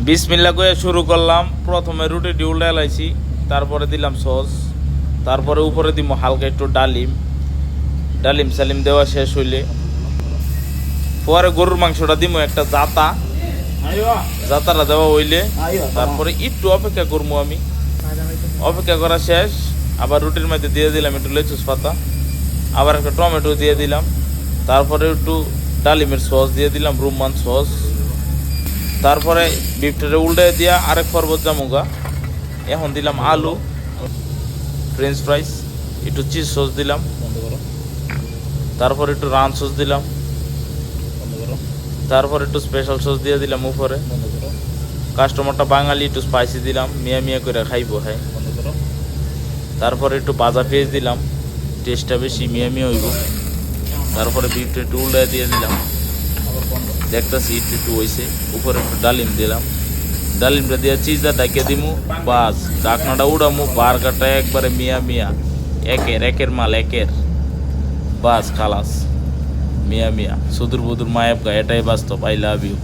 বিসমিল্লাহ করে শুরু করলাম। প্রথমে রুটি উল্টে এলাইছি, তারপরে দিলাম সস, তারপরে উপরে দিব হালকা একটু ডালিম সালিম দেওয়া শেষ হইলে পরে গরুর মাংসটা দিব একটা জাতাটা দেওয়া হইলে তারপরে একটু অপেক্ষা করবো আমি। অপেক্ষা করা শেষ, আবার রুটির মধ্যে দিয়ে দিলাম একটু লেচুস পাতা, আবার একটা টমেটো দিয়ে দিলাম, তারপরে একটু ডালিমের সস দিয়ে দিলাম, রুমান সস, তারপরে বিফটারে উল্টে দিয়া আরেক পর্বত জামুগা। এখন দিলাম আলু, ফ্রেঞ্চ ফ্রাইস, একটু চিজ সস দিলাম, তারপর একটু রান সস দিলাম, তারপর একটু স্পেশাল সস দিয়ে দিলাম উপরে। কাস্টমারটা বাঙালি, একটু স্পাইসি দিলাম, মিয়া করে খাইবো। হ্যাঁ, তারপরে একটু ভাজা পেঁয়াজ দিলাম, টেস্টটা বেশি মিয়া হইব। তারপরে বিফটা একটু উল্টে দিয়ে দিলাম, দেখতেছি একটু হয়েছে। উপরে একটু ডালিম দিলাম, ডালিমটা দিয়ে চিজটা ডাকে দিমু, বাস ঢাকনাটা উড়ামু। বার্গারটা একবারে মিয়া একের মাল একের, বাস খালাস। মিয়া সুদূর বুদুর মায়াব গা, এটাই বাস্তব। I love you.